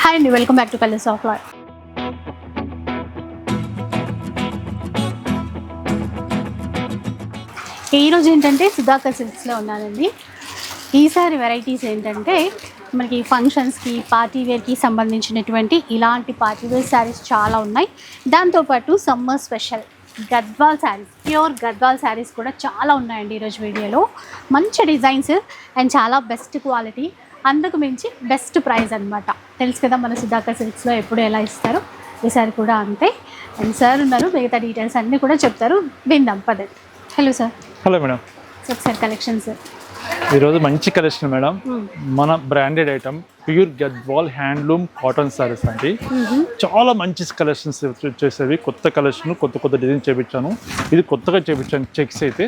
Hi అండి, welcome back to colours of life. ఈరోజు ఏంటంటే సుధాకర్ సిల్క్స్లో ఉన్నానండి. ఈసారి వెరైటీస్ ఏంటంటే మనకి ఫంక్షన్స్కి పార్టీ వేర్కి సంబంధించినటువంటి ఇలాంటి పార్టీ వేర్ శారీస్ చాలా ఉన్నాయి. దాంతోపాటు summer special Gadwal saris, pure Gadwal saris కూడా చాలా ఉన్నాయండి ఈరోజు వీడియోలో. మంచి డిజైన్స్ అండ్ చాలా బెస్ట్ క్వాలిటీ, అందుకు మించి బెస్ట్ ప్రైస్ అనమాట. తెలుసు కదా మన సుధాకర్ సిల్క్స్లో ఎప్పుడు ఎలా ఇస్తారో, ఈసారి కూడా అంతే. అండ్ సార్ ఉన్నారు, మిగతా డీటెయిల్స్ అన్నీ కూడా చెప్తారు, విందాం పదండి. Hello sir. Hello madam. Sir collection sir ఈరోజు మంచి కలెక్షన్ మేడం. మన branded item pure Gadwal handloom cotton saris అండి. చాలా మంచి కలెక్షన్స్ వచ్చేసేవి. కొత్త కలెక్షన్, కొత్త డిజైన్ చేయించాను. ఇది కొత్తగా చేయించాను. చెక్స్ అయితే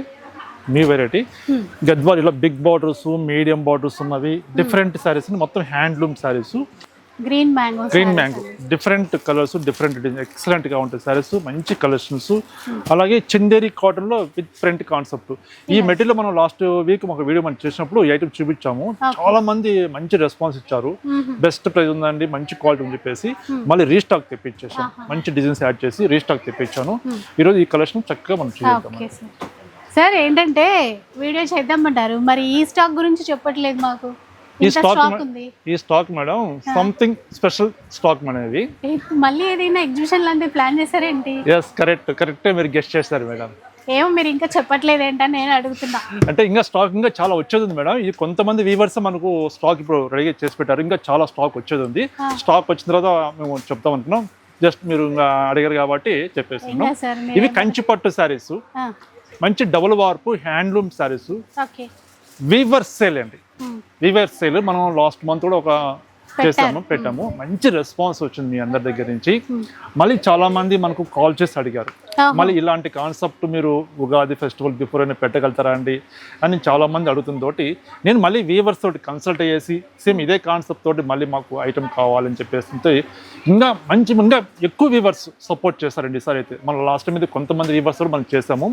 మీ వెరైటీ గద్వాల్ ఇలా బిగ్ బార్డర్స్, మీడియం బార్డర్స్ ఉన్నవి డిఫరెంట్ సారీస్, మొత్తం handloom saris. Green mango different colours, different design, excellent గా ఉంటాయి సారీస్. మంచి కలెక్షన్స్. అలాగే చందేరి కాటన్ లో విత్ ప్రింట్ కాన్సెప్ట్. ఈ మెటీరియల్ మనం లాస్ట్ వీక్ ఒక వీడియో మనం చేసినప్పుడు ఈ ఐటమ్ చూపించాము. చాలా మంది మంచి రెస్పాన్స్ ఇచ్చారు. బెస్ట్ ప్రైస్ ఉందండి, మంచి క్వాలిటీ అని చెప్పేసి మళ్ళీ రీస్టాక్ తెప్పించేసాం. మంచి డిజైన్స్ యాడ్ చేసి రీస్టాక్ తెప్పించాను. ఈరోజు ఈ కలెక్షన్ చక్కగా మనం చూద్దాం. సార్ ఏంటంటే వీడియో చేద్దామంటారు, మరి ఈ స్టాక్ గురించి చెప్పట్లేదు మాకు. ఈ stock madam something special stock అనేది. మళ్ళీ ఏదైనా ఎగ్జిబిషన్ లాంటివి ప్లాన్ చేశారేంటి? ఎస్, కరెక్ట్ మీరు గెస్ట్ చేస్తారు మేడం. ఏమో మీరు ఇంకా చెప్పట్లేదు ఏంటని నేను అడుగుతున్నా. అంటే ఇంకా స్టాక్ ఇంకా చాలా వచ్చేది ఉంది మేడం. ఇది కొంతమంది వీవర్స్ మనకు స్టాక్ ఇప్పుడు రెడీ చేసి పెట్టారు. ఇంకా చాలా స్టాక్ వచ్చేది ఉంది. స్టాక్ వచ్చిన తర్వాత మేము చెప్తాం అంటున్నాం. జస్ట్ మీరు ఇంకా అడిగారు కాబట్టి చెప్పేస్తున్నాం. ఇవి కంచి పట్టు శారీస్, మంచి double warp handloom saris. Weaver sale అండి. వీవర్ సేల్ మనం లాస్ట్ మంత్ కూడా ఒక పెట్టాము. మంచి రెస్పాన్స్ వచ్చింది మీ అందరి దగ్గర నుంచి. మళ్ళీ చాలా మంది మనకు కాల్ చేసి అడిగారు, మళ్ళీ ఇలాంటి కాన్సెప్ట్ మీరు ఉగాది ఫెస్టివల్ బిఫోర్ అయినా పెట్టగలుగుతారా అండి అని చాలా మంది అడుగుతుంది. తోటి నేను మళ్ళీ వీవర్స్ తోటి కన్సల్ట్ చేసి సేమ్ ఇదే కాన్సెప్ట్ తోటి మళ్ళీ మాకు ఐటమ్ కావాలని చెప్పేసి ఇంకా ఎక్కువ వీవర్స్ సపోర్ట్ చేస్తారండి. ఈసారి అయితే మన లాస్ట్ టైం అయితే కొంతమంది వీవర్స్ కూడా మనం చేసాము.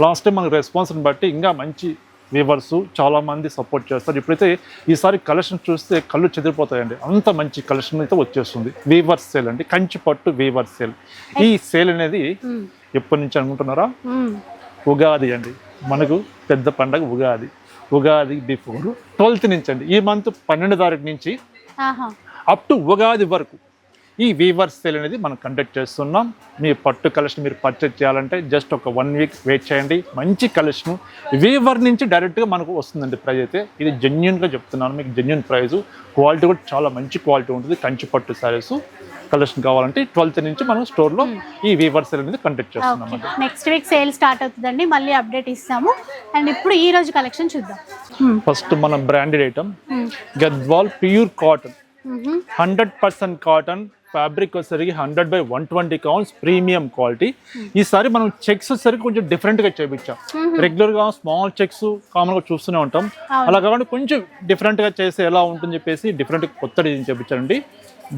లాస్ట్ టైం మనకు రెస్పాన్స్ని బట్టి ఇంకా మంచి వీవర్స్ చాలా మంది సపోర్ట్ చేస్తారు. ఇప్పుడైతే ఈసారి కలెక్షన్ చూస్తే కళ్ళు చెదిరిపోతాయండి, అంత మంచి కలెక్షన్ అయితే వచ్చేస్తుంది. వీవర్ సేల్ అండి, కంచి పట్టు వీవర్ సేల్. ఈ సేల్ అనేది ఎప్పటి నుంచి అనుకుంటున్నారా? ఉగాది అండి, మనకు పెద్ద పండగ ఉగాది బిఫోర్ 12th నుంచి అండి. ఈ మంత్ 12వ తారీఖు నుంచి అప్ టు ఉగాది వరకు ఈ వీవర్ సేల్ అనేది మనం కండక్ట్ చేస్తున్నాం. మీ పట్టు కలెక్షన్ మీరు పర్చేజ్ చేయాలంటే జస్ట్ ఒక 1 వీక్ వెయిట్ చేయండి. మంచి కలెక్షన్ వీవర్ నుంచి డైరెక్ట్గా మనకు వస్తుందండి. ప్రైస్ అయితే ఇది జెన్యున్గా చెప్తున్నాను మీకు, జెన్యున్ ప్రైస్. క్వాలిటీ కూడా చాలా మంచి క్వాలిటీ ఉంటుంది. కంచి పట్టు శారీస్ కలెక్షన్ కావాలంటే 12th నుంచి మనం స్టోర్లో ఈ వీవర్ సేల్ అనేది కండక్ట్ చేస్తున్నాం. నెక్స్ట్ వీక్ సేల్ స్టార్ట్ అవుతుందండి, మళ్ళీ అప్డేట్ ఇస్తాము. అండ్ ఇప్పుడు ఈ రోజు కలెక్షన్ చూద్దాం. ఫస్ట్ మన branded item Gadwal pure cotton, 100% cotton. Fabric వచ్చేసరికి 100/120 కౌంట్స్, ప్రీమియం క్వాలిటీ. ఈసారి మనం చెక్స్ వచ్చేసరికి కొంచెం డిఫరెంట్గా చేయించాం. రెగ్యులర్గా స్మాల్ చెక్స్ కామన్గా చూస్తూనే ఉంటాం, అలా కాకుండా కొంచెం డిఫరెంట్గా చేస్తే ఎలా ఉంటుంది చెప్పేసి డిఫరెంట్ కొత్త డిజైన్ చేయించారండి.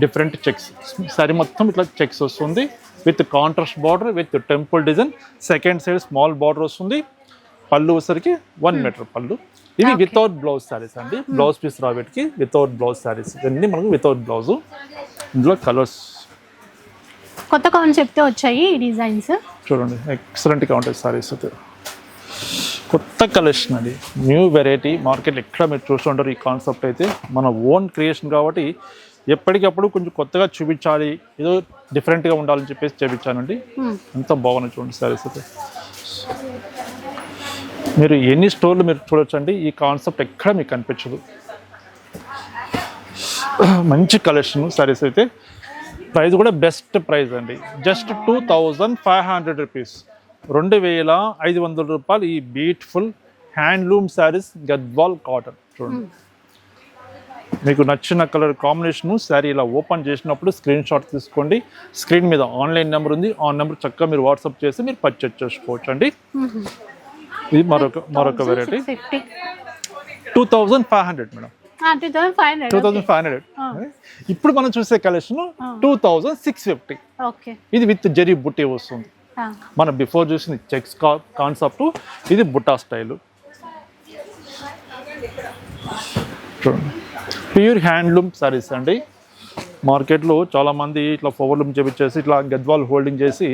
డిఫరెంట్ చెక్స్ సారీ మొత్తం ఇట్లా చెక్స్ వస్తుంది with contrast border with temple design. Second side small border వస్తుంది. పళ్ళు వచ్చేసరికి 1 మీటర్ పళ్ళు. ఇవి వితౌట్ బ్లౌజ్ శారీస్ అండి. బ్లౌజ్ పీస్ రాబెట్కి వితౌట్ బ్లౌజ్ శారీస్. ఇవన్నీ మనకు వితౌట్ బ్లౌజ్. ఇందులో కలర్స్ కొత్త కాన్సెప్ట్తో వచ్చాయి ఈ డిజైన్స్. చూడండి ఎక్సలెంట్గా ఉంటాయి సారీస్ అయితే. కొత్త కలెక్షన్ అండి, న్యూ వెరైటీ. మార్కెట్ ఎక్కడ మీరు చూస్తుంటారు. ఈ కాన్సెప్ట్ అయితే మన ఓన్ క్రియేషన్ కాబట్టి ఎప్పటికప్పుడు కొంచెం కొత్తగా చూపించాలి, ఏదో డిఫరెంట్గా ఉండాలని చెప్పేసి చూపించానండి. ఎంత బాగున్నాయి చూడండి సారీస్ అయితే. మీరు ఎన్ని స్టోర్లు మీరు చూడొచ్చండి, ఈ కాన్సెప్ట్ ఎక్కడ మీకు కనిపించదు. మంచి కలెక్షన్ సారీస్ అయితే. ప్రైస్ కూడా బెస్ట్ ప్రైస్ అండి, జస్ట్ 2500 రూపీస్, 2500 రూపాయలు. ఈ beautiful handloom saris Gadwal cotton చూడండి. మీకు నచ్చిన కలర్ కాంబినేషను శారీ ఇలా ఓపెన్ చేసినప్పుడు స్క్రీన్ షాట్ తీసుకోండి. స్క్రీన్ మీద ఆన్లైన్ నెంబర్ ఉంది, ఆ నెంబర్ చక్కగా మీరు వాట్సాప్ చేసి మీరు పర్చేజ్ చేసుకోవచ్చు అండి. ఇది మరొక వెరైటీ 2500 మేడం. 2500. ఇప్పుడు మనం చూసే కలెక్షన్ 2650. ఇది విత్ జరీ బుట్టి వస్తుంది. మనం బిఫోర్ చూసిన చెక్స్ కాన్సెప్ట్, ఇది బుట్టా స్టైల్. చూడండి ప్యూర్ హ్యాండ్లూమ్ సారీస్ అండి. మార్కెట్లో చాలామంది ఇట్లా పవర్లూమ్ చేపించేసి ఇట్లా గద్వాల్ హోల్డింగ్ చేసి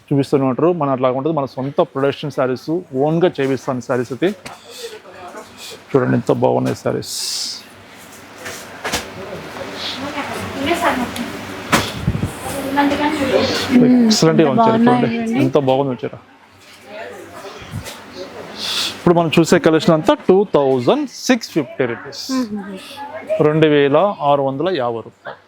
చూపిస్తూనే మన అట్లా ఉంటుంది. మన సొంత ప్రొడక్షన్ శారీస్ ఓన్గా చేపిస్తాను శారీస్ అయితే. చూడండి ఎంత బాగున్నాయి శారీస్. ఎక్సలెంట్గా వచ్చారు చూడండి ఎంత బాగుంది వచ్చారా. ఇప్పుడు మనం చూసే కలెక్షన్ అంతా 2650 రూపీస్, 2650 రూపాయలు.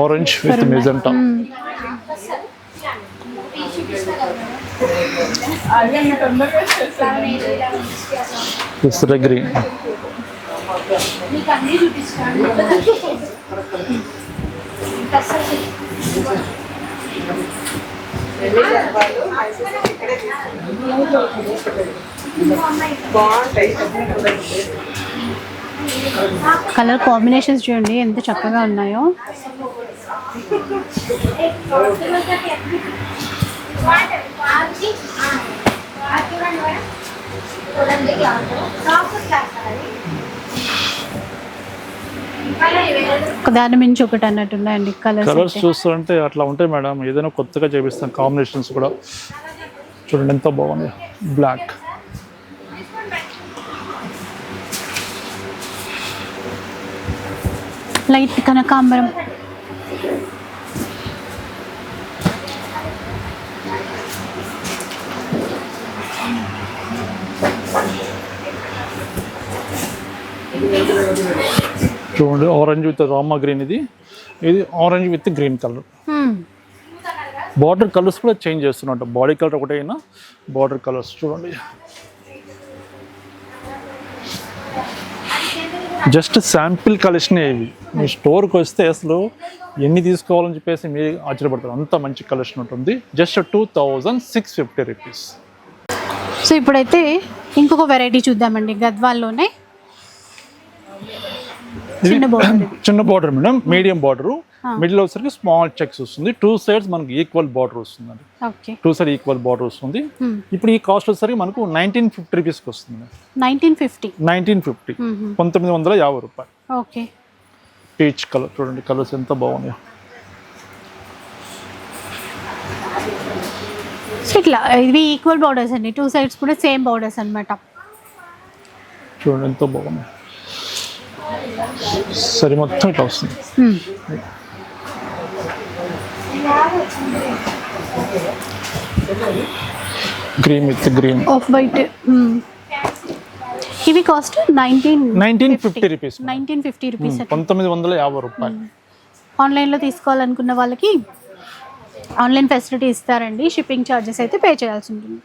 Orange with magenta, green. Colour combinations చూడండి ఎంత చక్కగా ఉన్నాయో. ఒకదాని మించి ఒకటి అన్నట్టున్నాయండి కలర్స్ చూస్తుంటే అట్లా ఉంటాయి మేడం. ఏదైనా కొత్తగా చేపిస్తాం కాంబినేషన్స్ కూడా. చూడండి ఎంత బాగుంది. బ్లాక్, లైట్ కనకాంబరం, చూడండి ఆరెంజ్ విత్ రామా గ్రీన్. ఇది orange with green colour. Border colours కూడా చేంజ్ చేస్తున్నట్టు. బాడీ కలర్ ఒకటైనా బార్డర్ కలర్స్ చూడండి. జస్ట్ శాంపిల్ కలెక్షన్ ఇవి. మీ స్టోర్కి వస్తే అసలు ఎన్ని తీసుకోవాలని చెప్పేసి మీరు ఆశ్చర్యపడతారు. అంత మంచి కలెక్షన్ ఉంటుంది. Just 2650 rupees. సో ఇప్పుడైతే ఇంకొక వెరైటీ చూద్దామండి. గద్వాల్లోనే చిన్న border madam, medium border, middle వచ్చేసరికి స్మాల్ చెక్స్ వస్తుంది. 2 సైడ్స్ మనకి ఈక్వల్ బార్డర్ వస్తుంది అండి. 2 సైడ్ ఈక్వల్ బార్డర్ వస్తుంది. ఇప్పుడు ఈ కాస్ట్ వచ్చేసరికి మనకు 1950 రూపీస్కి వస్తుంది. 1950 1950 రూపాయలు. ఓకే. పీచ్ కలర్ చూడండి, కలర్స్ ఎంత బాగున్నాయో. ఇట్లా ఇవి ఈక్వల్ బార్డర్స్ అండి. 2 సైడ్స్ కూడా సేమ్ బార్డర్స్ అన్నమాట. చూడండి ఎంత బాగుంది. సరే మొత్తం ఇట్లా వస్తుంది. Green with green, off white. ఇవి కాస్ట్ 1950 రూపీస్. 1950 రూపీస్. 1950 రూపాయలు. ఆన్లైన్లో తీసుకోవాలనుకున్న వాళ్ళకి ఆన్లైన్ ఫెసిలిటీ ఇస్తారండి. షిప్పింగ్ ఛార్జెస్ అయితే పే చేయాల్సి ఉంటుంది.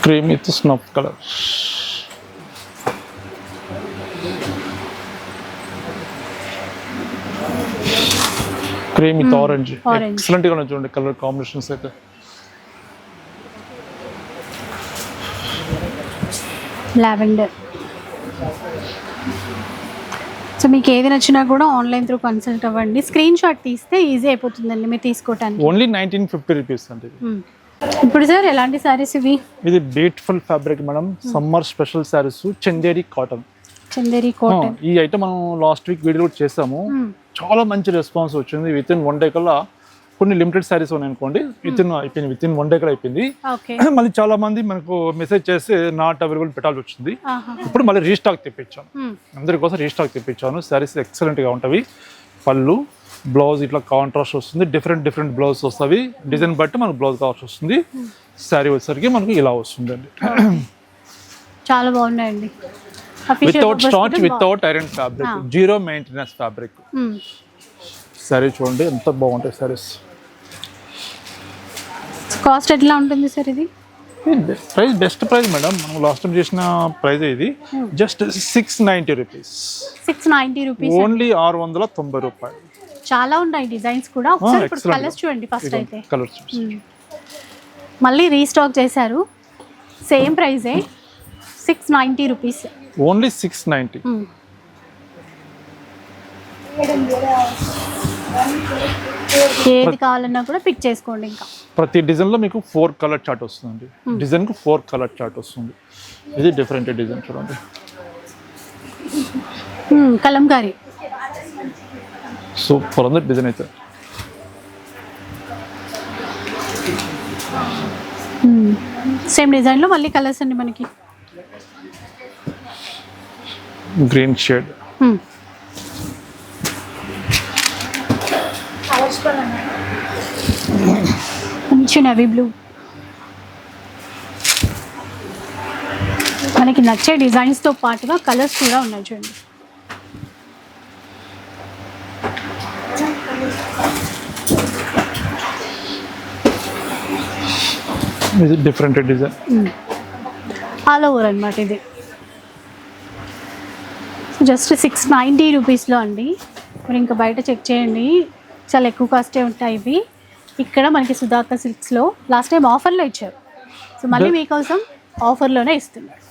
Cream with snuff colour. Cream with orange. Excellent గా చూడండి కలర్ కాంబినేషన్స్ అయితే. లావెండర్. సో మీకు ఏది నచ్చినా కూడా ఆన్లైన్ త్రూ కన్సల్ట్ అవ్వండి. స్క్రీన్ షాట్ తీస్తే ఈజీ అయిపోతుందండి మీరు తీసుకోవటానికి. ఓన్లీ 1950 రూపీస్ అండి. ఇప్పుడు సార్ ఎలాంటి సారీస్ ఇవి? ఇది beautiful fabric madam, summer special saris, Chanderi cotton. Chanderi cotton. ఈ ఐటమ్ మనం లాస్ట్ వీక్ వీడియో కూడా చేసాము. చాలా మంచి రెస్పాన్స్ వచ్చింది. విత్ ఇన్ 1 డే కల్లా కొన్ని లిమిటెడ్ సారీస్ ఉన్నాయి అనుకోండి, విత్ ఇన్ 1 డే కల్లా అయిపోయింది. మళ్ళీ చాలా మంది మనకు మెసేజ్ చేసి నాట్ అవైలబుల్ పెట్టాల్సి వచ్చింది. ఇప్పుడు మళ్ళీ రీస్టాక్ తెప్పించాను, అందరి కోసం రీస్టాక్ తెప్పించాను. సారీస్ ఎక్సలెంట్గా ఉంటాయి. పళ్ళు, బ్లౌజ్ ఇట్లా కాంట్రాస్ట్ వస్తుంది. డిఫరెంట్ బ్లౌజ్ వస్తుంది. డిజైన్ బట్టి మనకు బ్లౌజ్ కావాల్సి వస్తుంది. శారీ వచ్చేసరికి మనకు ఇలా వస్తుందండి. చాలా బాగున్నాయండి. Without starch, without iron fabric, 0 maintenance fabric. Sari చూడండి ఎంత బాగుంటాయి శారీస్. కాస్ట్ ఎట్లా ఉంటుంది సార్ ఇది? Price best price madam. మనం లాస్ట్ టైం చేసిన ప్రైస్ ఇది జస్ట్ 690 రూపీస్. 690 రూపీస్. ఓన్లీ 690 రూపాయలు. చాలా ఉన్నాయి డిజైన్స్ కూడా. ఒకసారి ఇప్పుడు కలర్స్ చూడండి. ఫస్ట్ అయితే కలర్స్ మళ్ళీ రీస్టాక్ చేశారు. సేమ్ ప్రైజే 690 రూపీస్. ఓన్లీ 690. ఏది కావాలన్నా కూడా పిక్ చేసుకోండి. ఇంకా ప్రతి డిజైన్లో మీకు 4 కలర్ చార్ట్ వస్తుందండి. డిజైన్కు 4 కలర్ చార్ట్ వస్తుంది. ఇది డిఫరెంట్ డిజైన్ చూడండి. కలంకారీ సూపర్ ఉంది డిజైన్ అయితే. సేమ్ డిజైన్లో మళ్ళీ కలర్స్ అండి మనకి. గ్రీన్ షేడ్, మంచి నవీ బ్లూ. మనకి నచ్చే డిజైన్స్తో పాటుగా కలర్స్ కూడా ఉన్నాయి చూడండి. ఇది డిఫరెంట్ డిజైన్, ఆల్ ఓవర్ అనమాట. ఇది జస్ట్ 690 రూపీస్లో అండి. మరి ఇంకా బయట చెక్ చేయండి, చాలా ఎక్కువ కాస్టే ఉంటాయి ఇవి. ఇక్కడ మనకి సుధాకర్ సిల్క్స్లో లాస్ట్ టైం ఆఫర్లో ఇచ్చారు, సో మళ్ళీ మీకోసం ఆఫర్లోనే ఇస్తున్నారు.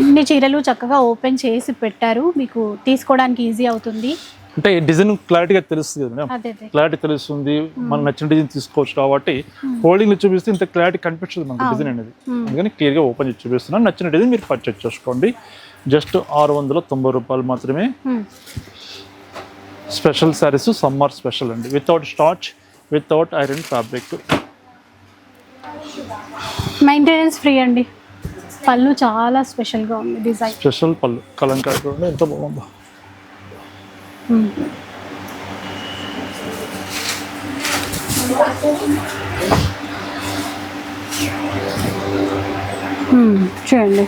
ఇన్ని చీరలు చక్కగా ఓపెన్ చేసి పెట్టారు, మీకు తీసుకోవడానికి ఈజీ అవుతుంది. అంటే డిజైన్ క్లారిటీగా తెలుస్తుంది కదా మేడం, అదే క్లారిటీ తెలుస్తుంది. మనకు నచ్చిన డిజైన్ తీసుకోవచ్చు కాబట్టి హోల్డింగ్ చూపిస్తే ఇంత క్లారిటీ కనిపించదు మనకు డిజైన్ అనేది. అందుకని క్లియర్గా ఓపెన్ చేసి చూపిస్తున్నాను. నచ్చిన డిజైన్ మీరు పర్చేజ్ చేసుకోండి. జస్ట్ 690 రూపాయలు మాత్రమే. స్పెషల్ శారీస్ సమ్మర్ స్పెషల్ అండి, without starch, without iron fabric, maintenance free అండి. పళ్ళు చాలా స్పెషల్గా ఉంది, డిజైన్ స్పెషల్ పళ్ళు కలంకారీ చూడండి ఎంత బాగుందో. చూడండి.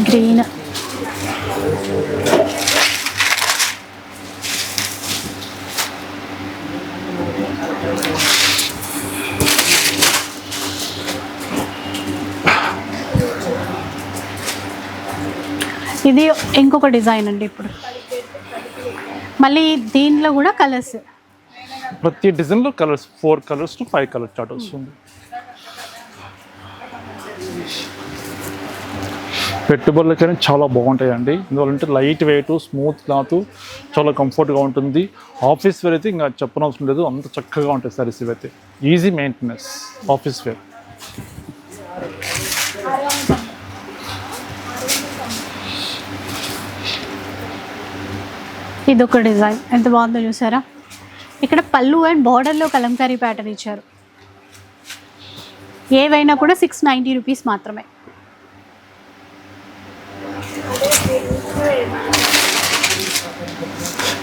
గ్రీన్, ఇది ఇంకొక డిజైన్ అండి. ఇప్పుడు మళ్ళీ దీనిలో కూడా కలర్స్, ప్రతి డిజైన్లో colours 4 colours to 5 colour chart వస్తుంది. పెట్టుబడులకైనా చాలా బాగుంటాయండి. ఎందువల్లంటే లైట్ వెయిట్, స్మూత్ క్లాత్, చాలా కంఫర్ట్గా ఉంటుంది. ఆఫీస్ వేర్ అయితే ఇంకా చెప్పనవసరం లేదు, అంత చక్కగా ఉంటాయి సారీస్ ఇవైతే. Easy maintenance office wear. ఇదొక డిజైన్ ఎంత బాగుందో చూసారా. ఇక్కడ పళ్ళు అండ్ బార్డర్లో కలంకారీ ప్యాటర్న్ ఇచ్చారు. ఏవైనా కూడా 690 రూపీస్ మాత్రమే.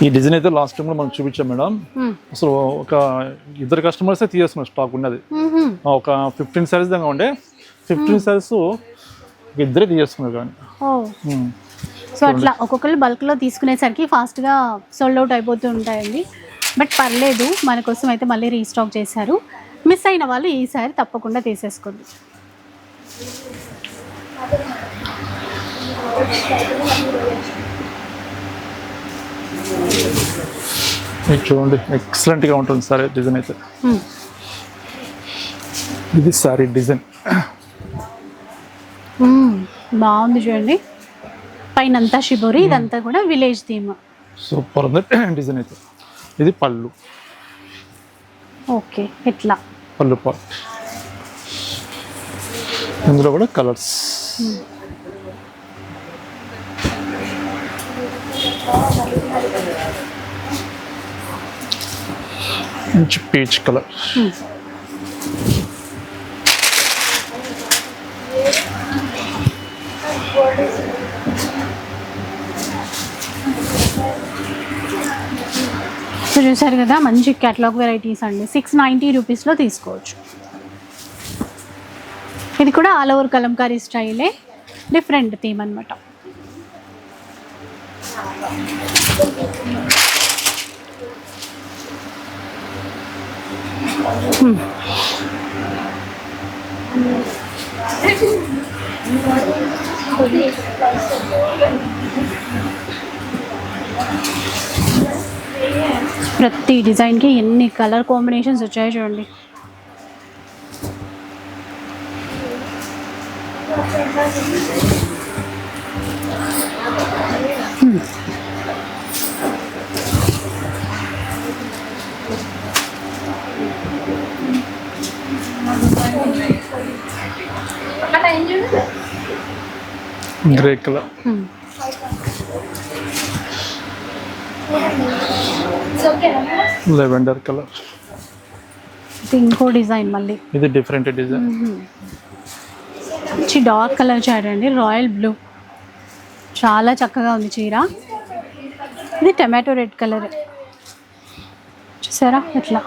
ఈ డిజైన్ అయితే లాస్ట్ టైం మనం చూపించాం మేడం. అసలు ఒక 2 కస్టమర్స్ తీసేసుకున్నారు, స్టాక్ ఉన్నది. ఒక 15 సారీస్ దాకా ఉండే, 15 సారీస్ 2 తీసేసుకున్నారు. కానీ సో అట్లా ఒక్కొక్కరు బల్క్లో తీసుకునేసరికి ఫాస్ట్గా సోల్డ్ అవుట్ అయిపోతూ ఉంటాయండి. బట్ పర్లేదు, మన కోసం అయితే మళ్ళీ రీస్టాక్ చేశారు. మిస్ అయిన వాళ్ళు ఈసారి తప్పకుండా తీసేసుకోండి. చూడండి ఎక్సలెంట్గా ఉంటుంది సారీ డిజైన్ అయితే. ఇది సారీ డిజైన్ బాగుంది చూడండి. పైన అంతా షిబోరి, ఇదంతా కూడా విలేజ్ థీమ్. సూపర్ ఉంది డిజైన్ అయితే. ఇది పళ్ళు. ఓకే, ఎట్లా పళ్ళు పార్ట్. ఇందులో కూడా కలర్స్. మంచి పీచ్ కలర్. చూసారు కదా, మంచి క్యాటలాగ్ వెరైటీస్ అండి. 690 రూపీస్లో తీసుకోవచ్చు. ఇది కూడా ఆల్ ఓవర్ కలంకారీ స్టైలే, డిఫరెంట్ థీమ్ అనమాట. ప్రతి డిజైన్కి ఎన్ని కలర్ కాంబినేషన్స్ వచ్చాయో చూడండి. గ్రే కలర్, లెవెండర్ కలర్, ఇది ఇంకో డిజైన్ మళ్ళీ. ఇది డిఫరెంట్ డిజైన్. మంచి డార్క్ కలర్ చూడండి, రాయల్ బ్లూ, చాలా చక్కగా ఉంది చీర. ఇది టమాటో రెడ్ కలర్ చూసారా ఇట్లా.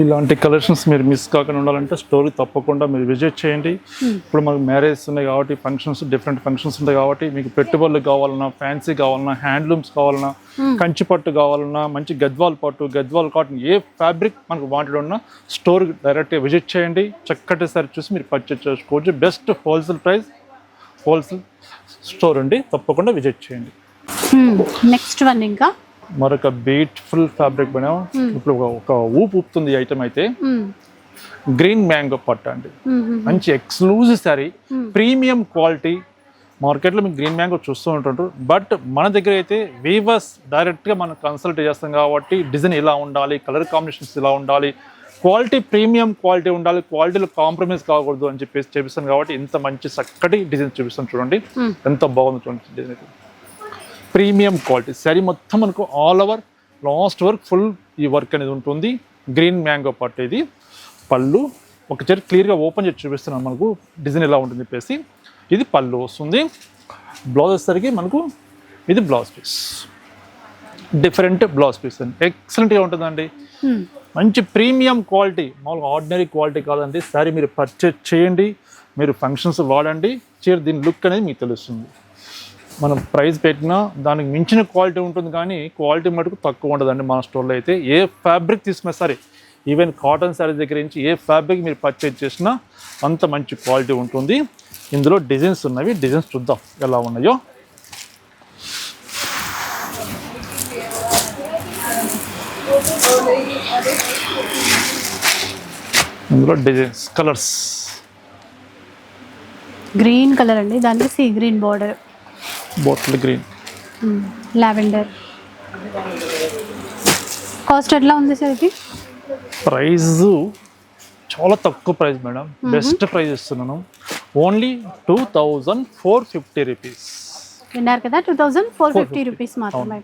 ఇలాంటి కలెక్షన్స్ మీరు మిస్ కాకుండా ఉండాలంటే స్టోరీ తప్పకుండా మీరు విజిట్ చేయండి. ఇప్పుడు మనకు మ్యారేజ్ ఉన్నాయి కాబట్టి ఫంక్షన్స్, డిఫరెంట్ ఫంక్షన్స్ ఉంటాయి కాబట్టి మీకు పెట్టుబడులు కావాలన్నా, ఫ్యాన్సీ కావాలన్నా, హ్యాండ్లూమ్స్ కావాలన్నా, కంచి పట్టు కావాలన్నా, మంచి గద్వాల్ పట్టు, గద్వాల్ కాటన్, ఏ ఫ్యాబ్రిక్ మనకు వాంటెడ్ ఉన్నా స్టోర్ డైరెక్ట్గా విజిట్ చేయండి. చక్కటి సారి చూసి మీరు పర్చేజ్ చేసుకోవచ్చు. Best wholesale price, wholesale store అండి, తప్పకుండా విజిట్ చేయండి. నెక్స్ట్ వన్ ఇంకా మరొక బ్యూటిఫుల్ ఫ్యాబ్రిక్ పైన ఇప్పుడు ఒక ఊపు ఊపుతుంది ఐటమ్ అయితే గ్రీన్ మ్యాంగో పట్టు అండి. మంచి ఎక్స్క్లూజివ్ శారీ, ప్రీమియం క్వాలిటీ. మార్కెట్లో మీకు గ్రీన్ మ్యాంగో చూస్తూ ఉంటుంటారు, బట్ మన దగ్గర అయితే వీవర్స్ డైరెక్ట్గా మనం కన్సల్ట్ చేస్తాం కాబట్టి డిజైన్ ఇలా ఉండాలి, కలర్ కాంబినేషన్స్ ఇలా ఉండాలి, క్వాలిటీ ప్రీమియం క్వాలిటీ ఉండాలి, క్వాలిటీలో కాంప్రమైజ్ కాకూడదు అని చెప్పేసి చూపిస్తాను కాబట్టి ఇంత మంచి చక్కటి డిజైన్ చూపిస్తాను. చూడండి ఎంత బాగుంది చూడండి డిజైన్ అయితే. ప్రీమియం క్వాలిటీ శారీ మొత్తం మనకు all over last work full ఈ వర్క్ అనేది ఉంటుంది. గ్రీన్ మ్యాంగో పట్టు. ఇది పళ్ళు ఒకసారి క్లియర్గా ఓపెన్ చేసి చూపిస్తున్నాను మనకు డిజైన్ ఎలా ఉంటుంది చెప్పేసి. ఇది పళ్ళు వస్తుంది. బ్లౌజ్ వచ్చేసరికి మనకు ఇది blouse piece, different blouse piece అండి, ఎక్సలెంట్గా ఉంటుందండి. మంచి ప్రీమియం క్వాలిటీ, మామూలుగా ఆర్డినరీ క్వాలిటీ కాదండి. శారీ మీరు పర్చేజ్ చేయండి, మీరు ఫంక్షన్స్ వాడండి, చీర దీని లుక్ అనేది మీకు తెలుస్తుంది. మనం ప్రైస్ పెట్టినా దానికి మించిన క్వాలిటీ ఉంటుంది, కానీ క్వాలిటీ మటుకు తక్కువ ఉండదండి మన స్టోర్లో అయితే. ఏ ఫ్యాబ్రిక్ తీసుకున్నా సరే, ఈవెన్ కాటన్ శారీ దగ్గర నుంచి ఏ ఫ్యాబ్రిక్ మీరు పర్చేజ్ చేసినా అంత మంచి క్వాలిటీ ఉంటుంది. ఇందులో డిజైన్స్ ఉన్నవి, డిజైన్స్ చూద్దాం ఎలా ఉన్నాయో. ఇందులో డిజైన్స్, కలర్స్. గ్రీన్ కలర్ అండి, దానికి sea green border, bottle green, lavender. Cost ఎట్లా ఉంది సార్ ఇది? ప్రైస్ చాలా తక్కువ ప్రైస్ మేడం, బెస్ట్ ప్రైస్ ఇస్తున్నాను. Only 2450 rupees. విన్నారు కదా, 2450 రూపీస్ మాత్రమే.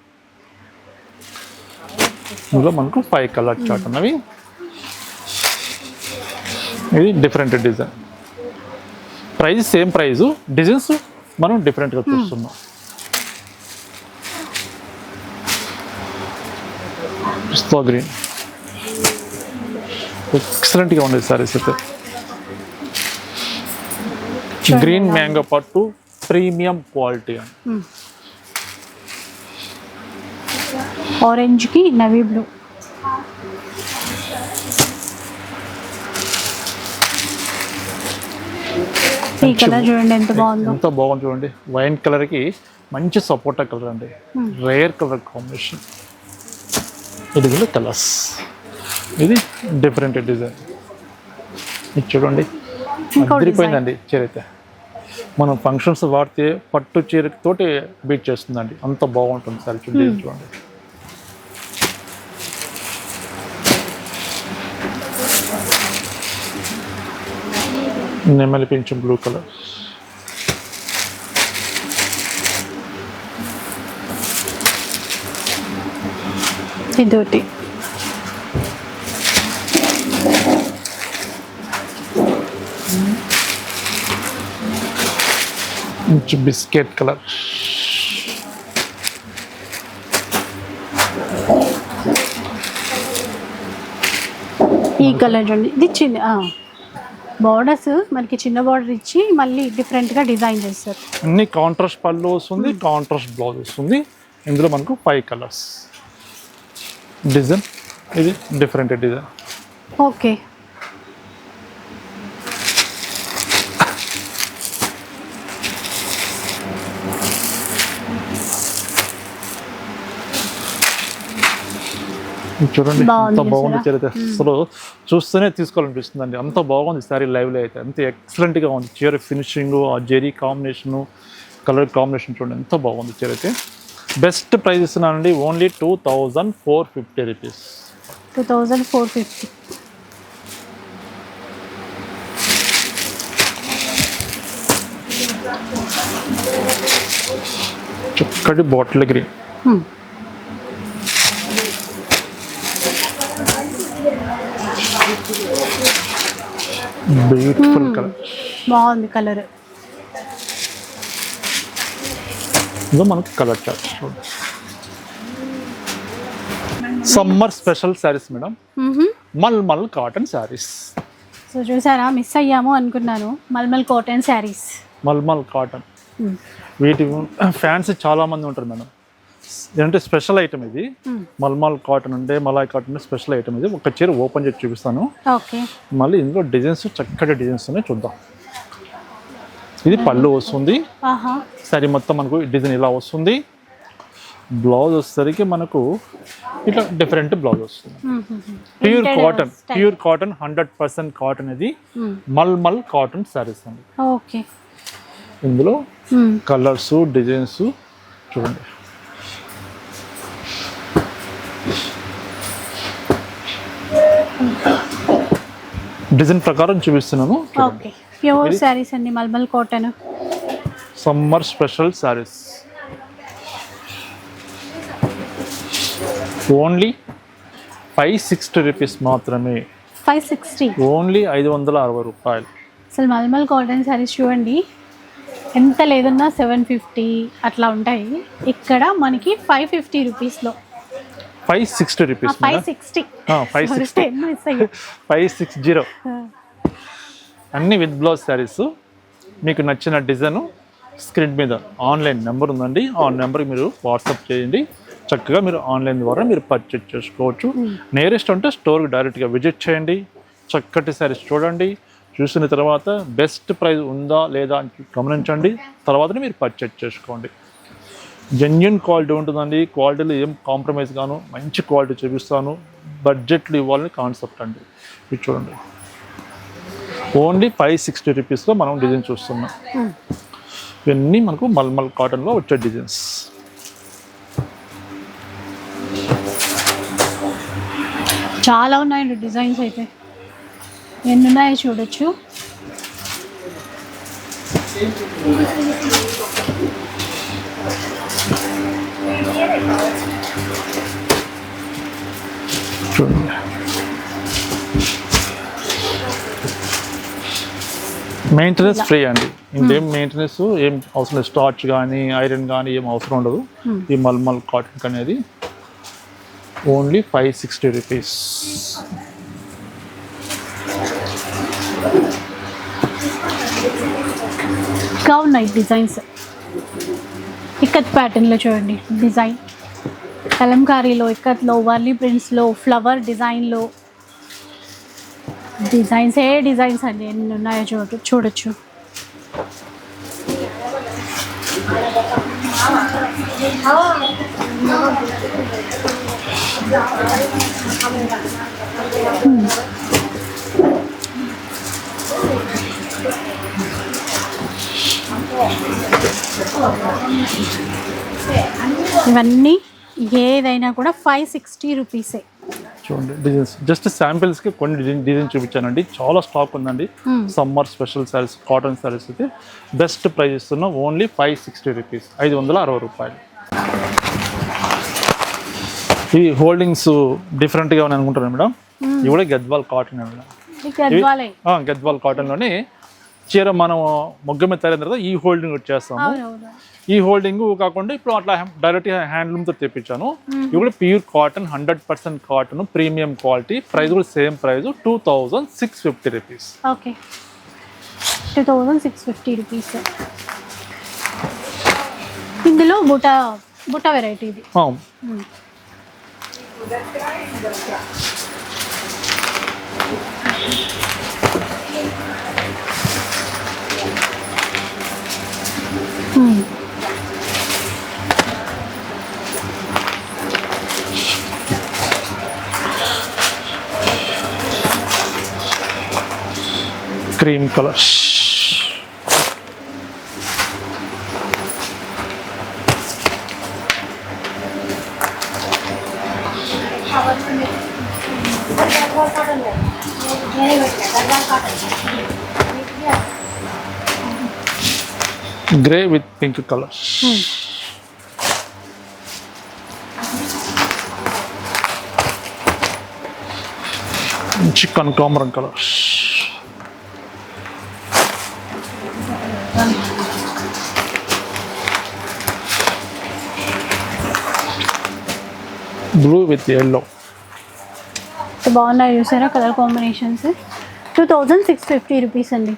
ఇందులో మనకు 5 కలర్ చార్ట్ ఉన్నవి. ఇది different design. Price same price, designs మనం డిఫరెంట్గా చూస్తున్నాం. పిస్తా గ్రీన్, ఎక్సలెంట్గా ఉండేది సారీస్ అయితే. గ్రీన్ మ్యాంగో పట్టు, ప్రీమియం క్వాలిటీ అని. ఆరెంజ్కి నవీ బ్లూ. ఈ కలర్ చూడండి ఎంత బాగుందో, ఎంత బాగుంది చూడండి. వైన్ కలర్కి మంచి సపోటా కలర్ అండి, రేర్ కలర్ కాంబినేషన్. ఇది కూడా కలర్స్, ఇది డిఫరెంట్ డిజైన్. ఇది చూడండి అదిరిపోయిందండి చీర అయితే. మనం ఫంక్షన్స్ వాడితే పట్టు చీరతోటి బీట్ చేస్తుందండి, అంత బాగుంటుంది సార్. చూడండి నెమలి పింఛం బ్లూ కలర్. ఇదోటి మంచి బిస్కెట్ కలర్. ఈ కలర్ చూడండి, ఇది చిన్న బార్డర్స్, మనకి చిన్న బార్డర్ ఇచ్చి మళ్ళీ డిఫరెంట్గా డిజైన్ చేస్తారు. అన్ని కాంట్రాస్ట్ పళ్ళు వస్తుంది, కాంట్రాస్ట్ బ్లౌజ్ వస్తుంది. ఇందులో మనకు 5 కలర్స్ డిజైన్. ఇది డిఫరెంట్ డిజైన్. ఓకే, ఇది చూడండి బాగుంది ఎంత బాగుంది చీర అయితే. అసలు చూస్తేనే తీసుకోవాలనిపిస్తుంది అండి, అంత బాగుంది శారీ లైవ్లో అయితే, అంత ఎక్సలెంట్గా ఉంది చీర ఫినిషింగ్, ఆ జెరీ కాంబినేషను, కలర్ కాంబినేషన్ చూడండి ఎంత బాగుంది చీర అయితే. బెస్ట్ ప్రైస్ ఇస్తున్నానండి, ఓన్లీ 2450 రూపీస్. 2450. చక్కటి బాటిల్ గ్రీన్, బ్యూటిఫుల్ కలర్, బాగుంది కలర్. ఇదో మనకి కలర్ చార్ట్ చూడండి. Summer special saris madam, mulmul cotton saris. So చూసారా, మిస్ అయ్యాము అనుకున్నాను. Mulmul cotton saris, mulmul cotton. వీటి ఫ్యాన్స్ చాలా మంది ఉంటారు మేడం, ఏంటంటే స్పెషల్ ఐటమ్ ఇది. మల్మల్ కాటన్ అంటే మలాయ్ కాటన్ స్పెషల్ ఐటమ్ ఇది. ఒక చీర ఓపెన్ చేసి చూపిస్తాను. ఓకే, మళ్ళీ ఇందులో డిజైన్స్ చక్కటి డిజైన్స్ ఉన్నాయి, చూద్దాం. ఇది పళ్ళు వస్తుంది, సారీ మొత్తం మనకు డిజైన్ ఇలా వస్తుంది. బ్లౌజ్ వచ్చేసరికి మనకు ఇట్లా డిఫరెంట్ బ్లౌజ్ వస్తుంది. Pure cotton 100% cotton. ఇది మల్మల్ కాటన్ శారీస్ అండి. ఓకే, ఇందులో కలర్స్ డిజైన్స్ చూడండి. డిజైన్ ప్రకారం చూపిస్తున్నాను. ఓకే, ప్యూర్ శారీస్ అండి, మల్మల్ cotton. Summer special saris only 560 rupees మాత్రమే. 560, ఓన్లీ 560 రూపాయలు. అసలు మల్మల్ కాటన్ శారీస్ చూడండి, ఎంత లేదన్నా 750 అట్లా ఉంటాయి. ఇక్కడ మనకి 550 రూపీస్లో 560 రూపీస్. 560, 560 అన్ని విత్ బ్లౌజ్ శారీస్. మీకు నచ్చిన డిజైన్ స్క్రీన్ మీద ఆన్లైన్ నెంబర్ ఉందండి, ఆ నెంబర్కి మీరు వాట్సాప్ చేయండి. చక్కగా మీరు ఆన్లైన్ ద్వారా మీరు పర్చేజ్ చేసుకోవచ్చు. నియరెస్ట్ అంటే స్టోర్కి డైరెక్ట్గా విజిట్ చేయండి, చక్కటి శారీస్ చూడండి. చూసిన తర్వాత బెస్ట్ ప్రైస్ ఉందా లేదా అని గమనించండి, తర్వాతనే మీరు పర్చేజ్ చేసుకోండి. జెన్యున్ క్వాలిటీ ఉంటుందండి, క్వాలిటీలో ఏం కాంప్రమైజ్ గాను, మంచి క్వాలిటీ చూపిస్తాను. బడ్జెట్లు ఇవ్వాలని కాన్సెప్ట్ అండి. ఇది చూడండి, ఓన్లీ 560 రూపీస్లో మనం డిజైన్ చూస్తున్నాం. ఇవన్నీ మనకు మల్మల్ కాటన్లో వచ్చే డిజైన్స్. చాలా ఉన్నాయండి డిజైన్స్, అయితే ఎన్ని ఉన్నాయో చూడొచ్చు. చూడండి, మెయింటెనెన్స్ ఫ్రీ అండి, ఇంకేం మెయింటెనెన్స్ ఏం అవసరం లేదు. స్టార్చ్ కానీ ఐరన్ కానీ ఏం అవసరం ఉండదు ఈ మల్మల్ కాటన్ అనేది. Only 560 rupees. ఇంకా ఉన్నాయి డిజైన్స్. ఇక్కత్ ప్యాటర్న్లో చూడండి డిజైన్, కలంకారీలో, ఇక్కత్లో, వర్లీ ప్రింట్స్లో, ఫ్లవర్ డిజైన్లో. డిజైన్స్ డిజైన్స్ అండి, ఎన్ని ఉన్నాయో చూడొచ్చు. ఇవన్నీ ఏదైనా కూడా 560 రూపీసే. చూడండి డిజైన్స్, జస్ట్ శాంపిల్స్కి కొన్ని డిజైన్ చూపించానండి, చాలా స్టాక్ ఉందండి. Summer special saris, cotton saris అయితే బెస్ట్ ప్రైస్ ఇస్తున్నాం, ఓన్లీ 560 రూపీస్, 560 రూపాయలు. ఈ హోల్డింగ్స్ డిఫరెంట్గా ఉన్నాయి అనుకుంటున్నాను మేడం. ఇవి కూడా గద్వాల్ కాటన్ మేడం. గద్వాల్ కాటన్లోనే చీర మనం మొగ్గ మీద తయారైన తర్వాత ఈ హోల్డింగ్ వచ్చేస్తాము. ఈ హోల్డింగ్ కాకుండా ఇప్పుడు అట్లా డైరెక్ట్ హ్యాండ్లూమ్తో తెప్పించాను. ఇవి కూడా pure cotton, 100% cotton, premium quality. Price కూడా same price, 2650 rupees. Okay, 2650 rupees. ఇందులో బుట్ట వెరైటీ ఇది. Cream colour, grey with pink colour, చికెన్ కామరం కలర్, బ్లూ విత్ ఎల్లో. బాగున్నాయి చూసారా కలర్ కాంబినేషన్స్. 2650 రూపీస్ అండి.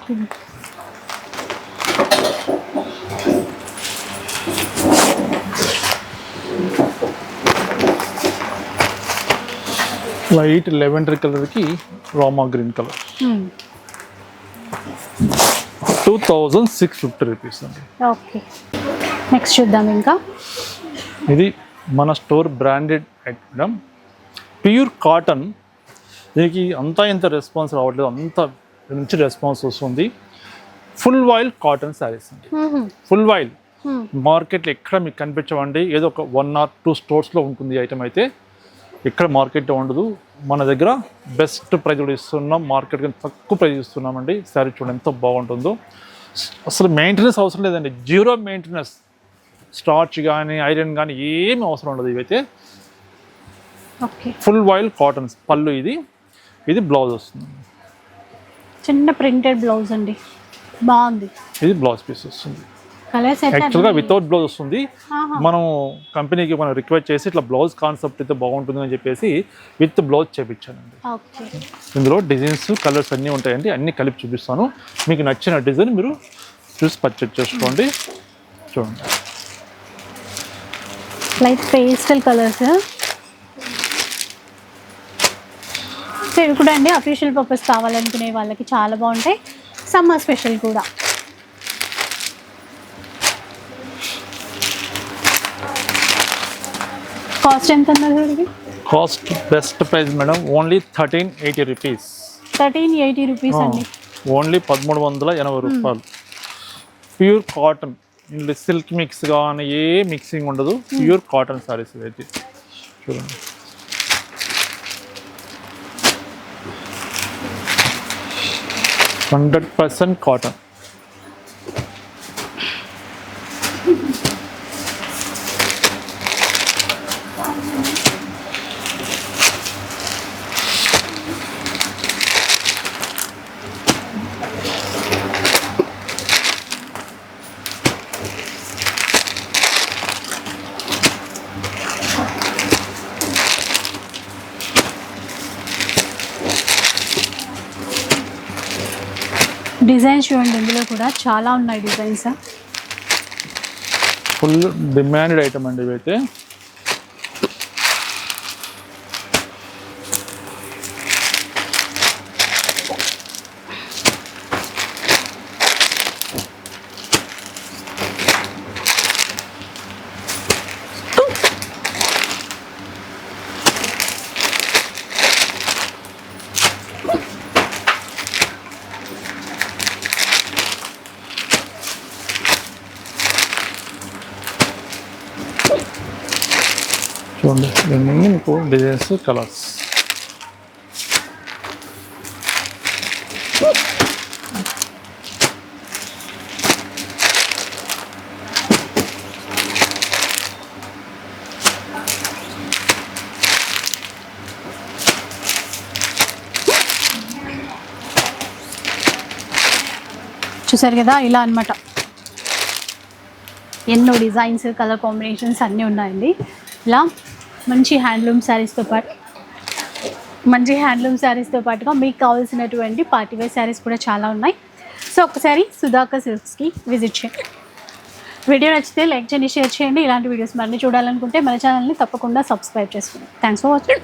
లైట్ లెవెండర్ కలర్కి రామా గ్రీన్ కలర్. 2650 రూపీస్ అండి. ఓకే, నెక్స్ట్ చూద్దాం. ఇంకా ఇది మన store branded item, pure cotton. దీనికి అంతా ఇంత రెస్పాన్స్ రావట్లేదు, అంత మంచి రెస్పాన్స్ వస్తుంది. ఫుల్ వాయిల్ కాటన్ శారీస్ అండి. ఫుల్ వాయిల్ మార్కెట్లో ఎక్కడ మీకు కనిపించవండి. ఏదో ఒక 1 or 2 స్టోర్స్లో ఉంటుంది ఈ ఐటమ్. అయితే ఎక్కడ మార్కెట్లో ఉండదు. మన దగ్గర బెస్ట్ ప్రైజ్ కూడా ఇస్తున్నాం, మార్కెట్ కానీ తక్కువ ప్రైజ్ ఇస్తున్నామండి. శారీ చూడండి ఎంత బాగుంటుందో. అసలు మెయింటెనెన్స్ అవసరం లేదండి, జీరో మెయింటెనెన్స్. స్టార్చ్ కానీ ఐరన్ కానీ ఏమి అవసరం ఉండదు. ఇవైతే ఫుల్ వాయిల్ కాటన్స్. పళ్ళు ఇది బ్లౌజ్ వస్తుంది, చిన్న ప్రింటెడ్ బ్లౌజ్ అండి, బాగుంది. ఇది బ్లౌజ్ పీస్ వస్తుంది. కలర్స్ యాక్చువల్గా వితౌట్ బ్లౌజ్ వస్తుంది. మనం కంపెనీకి మనం రిక్వెస్ట్ చేసి ఇట్లా బ్లౌజ్ కాన్సెప్ట్ అయితే బాగుంటుంది అని చెప్పేసి విత్ బ్లౌజ్ చేపించానండి. ఇందులో డిజైన్స్ కలర్స్ అన్నీ ఉంటాయండి, అన్నీ కలిపి చూపిస్తాను. మీకు నచ్చిన డిజైన్ మీరు చూసి పర్చేజ్ చేసుకోండి. చూడండి లైట్ పేస్టల్ కలర్స్. సో ఇవి కూడా అండి అఫీషియల్ పర్పస్ కావాలనుకునే వాళ్ళకి చాలా బాగుంటాయి. సమ్మర్ స్పెషల్ కూడా. కాస్ట్ ఎంత ఉన్నది? Cost best price madam, only 1380 rupees. 1380 rupees అండి. ఓన్లీ 1380 రూపాయలు. ప్యూర్ కాటన్, ఇందులో సిల్క్ మిక్స్ కానీ ఏ మిక్సింగ్ ఉండదు. ప్యూర్ కాటన్ సారీస్ అయితే చూడండి. %% కాటన్. డిజైన్స్ చూడండి, ఇందులో కూడా చాలా ఉన్నాయి డిజైన్స్. ఫుల్ డిమాండెడ్ ఐటమ్ అండి ఇవైతే. చూడండి ఇవన్నీ మీకు డిజైన్స్ కలర్స్. చూసారు కదా, ఇలా అన్నమాట. ఎన్నో డిజైన్స్, కలర్ కాంబినేషన్స్ అన్నీ ఉన్నాయండి. ఇలా మంచి హ్యాండ్లూమ్ శారీస్తో పాటుగా మీకు కావాల్సినటువంటి పార్టీవేర్ శారీస్ కూడా చాలా ఉన్నాయి. సో ఒకసారి సుధాకర్ సిల్క్స్కి విజిట్ చేయండి. వీడియో నచ్చితే లైక్ చేయండి, షేర్ చేయండి. ఇలాంటి వీడియోస్ మరిన్ని చూడాలనుకుంటే మన ఛానల్ని తప్పకుండా సబ్స్క్రైబ్ చేసుకోండి. Thanks for watching.